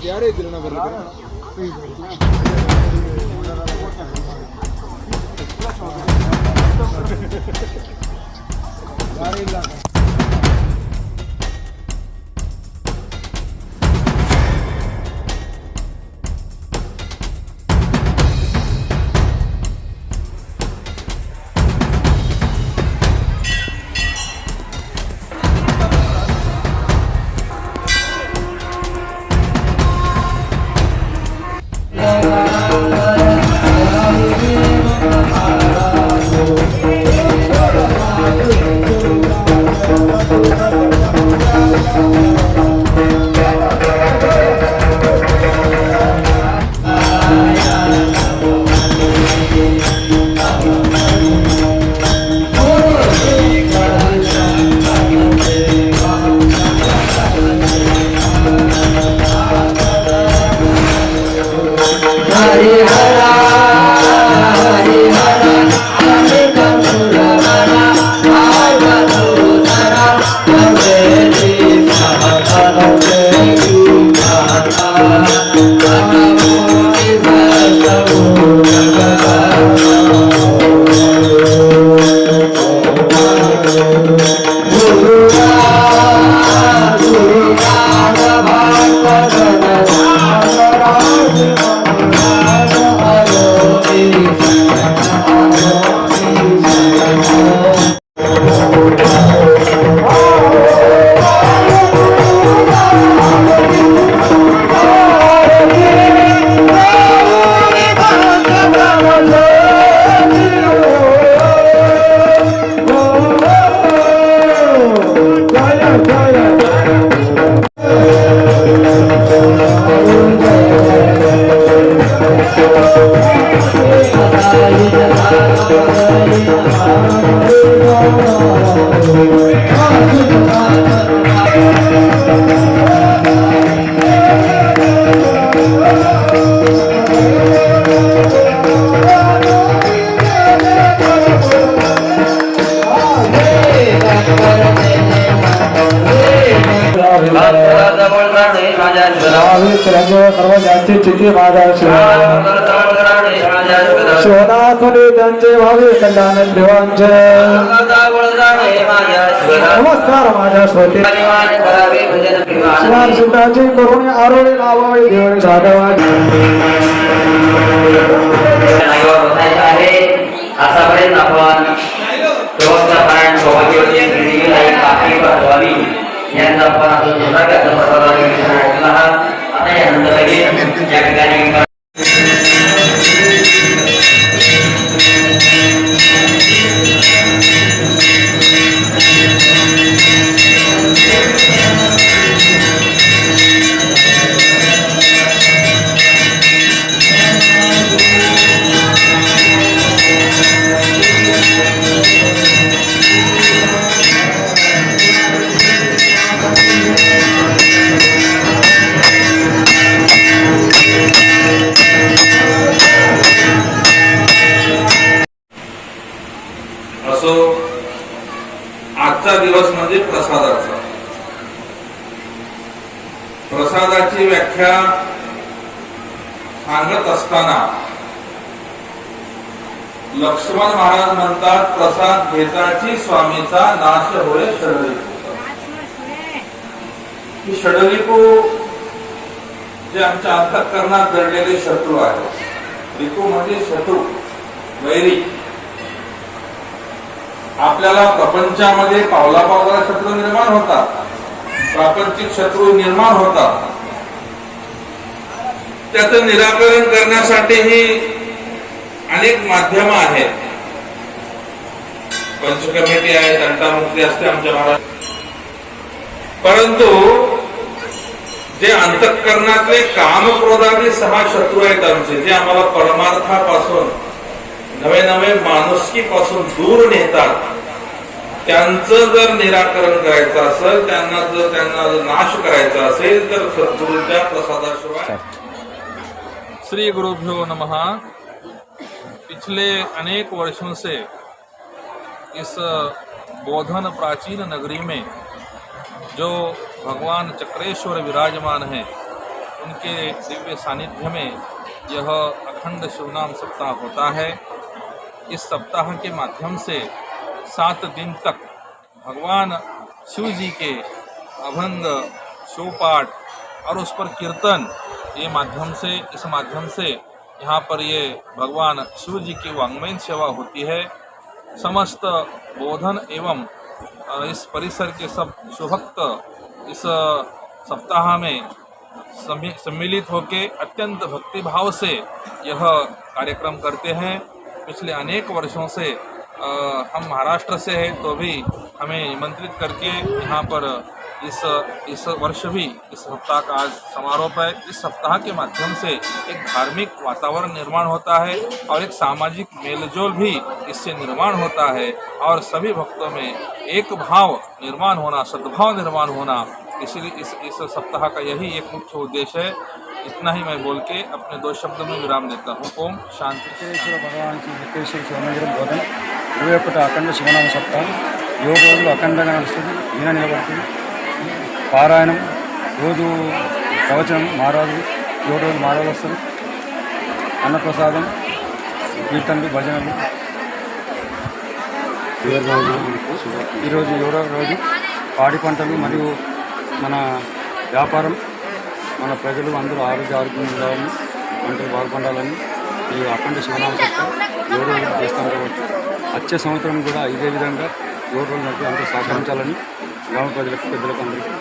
ಯಾರೇ ಇದ್ರಣ್ಣ ಬರ್ಲಿಕ್ಕೆ ಯಾರೇ ಇಲ್ಲ सर्व जास्तीत चिठी माझा शिवनाथने त्यांचे भावे कल्याण देवांचे नमस्कार माझ्या श्रोते श्री सुताची करुणे आरोळी नावावे देवळे साधवाची आतापर्यंत आपण शेवटचा पारायण सौभाग्यवती स्वामी यांचा आपण आता यानंतर लगेच या ठिकाणी आजचा दिवस म्हणजे प्रसादाचा. प्रसादाची व्याख्या सांगत असताना लक्ष्मण महाराज म्हणतात, प्रसाद घेताची स्वामीचा नाश होय षडरिपू. ही षडरिपू जे आमच्या अंतःकरणात दडलेले शत्रू आहेत. रिपू म्हणजे शत्रू, वैरी. आपल्याला प्रपंचामध्ये पावला पावला शत्रू निर्माण होतात, प्रापंचिक शत्रू निर्माण होतात. त्याचं निराकरण करण्यासाठी ही अनेक माध्यम आहेत. पंचकमिटी आहे, तंटामुक्ती असते आमच्या महाराज. परंतु जे अंतःकरणातले कामक्रोधादी 6 शत्रू आहेत आमचे, जे आम्हाला परमार्थापासून नवे नवे माणुसकीपासून दूर नेतात, त्यांचं जर निराकरण करायचं असेल, त्यांना जर नाश करायचा असेल तर सद्गुरूंच्या प्रसादाशिवाय. श्री गुरुभ्यो नमः। पिछले अनेक वर्षों से इस बोधन प्राचीन नगरी में जो भगवान चक्रेश्वर विराजमान हैं, उनके दिव्य सानिध्य में यह अखंड शिवनाम सप्ताह होता है। इस सप्ताह के माध्यम से 7 दिन तक भगवान शिव जी के अभंग शिवपाठ और उस पर कीर्तन इस माध्यम से यहाँ पर ये भगवान शिव जी की वाङ्मयीन सेवा होती है। समस्त बोधन एवं इस परिसर के सब शिवभक्त इस सप्ताह में सम्मिलित होकर अत्यंत भक्तिभाव से यह कार्यक्रम करते हैं। पिछले अनेक वर्षों से हम महाराष्ट्र से हैं तो भी हमें निमंत्रित करके यहाँ पर इस वर्ष भी इस सप्ताह का आज समारोह है। इस सप्ताह के माध्यम से एक धार्मिक वातावरण निर्माण होता है और एक सामाजिक मेलजोल भी इससे निर्माण होता है और सभी भक्तों में एक भाव निर्माण होना, सद्भाव निर्माण होना, इसलिए इस सप्ताह का यही एक मुख्य उद्देश्य है। इतना ही मैं बोल के अपने 2 शब्दों में विराम देता हूँ। ओम शांति। వెంకటేశ్వర భగవానికి వెంకటేశ్వర శివమందిరం బోధన 21 అఖండ శివనామ సప్తాహం 7 రోజులు అఖండంగా నడుస్తుంది. ఈయన నిలబడుతుంది. పారాయణం రోజు ప్రవచనం మహారాజు 7 రోజులు మహారాజు వస్తారు. అన్నప్రసాదం, కీర్తనలు, భజనలు. ఈరోజు 7వ రోజు పాడి పంటలు మరియు మన వ్యాపారం, మన ప్రజలు అందరూ ఆరోగ్యంగా ఉండాలని, పంటలు బాగా పండాలని ఈ అఖండ శివనామ సప్తాహం 7 రోజులు చేస్తాం కాబట్టి వచ్చే సంవత్సరం కూడా ఇదే విధంగా 7 రోజులు అందరూ సహకరించాలని గ్రామ ప్రజలకు, పెద్దలకు అందరికీ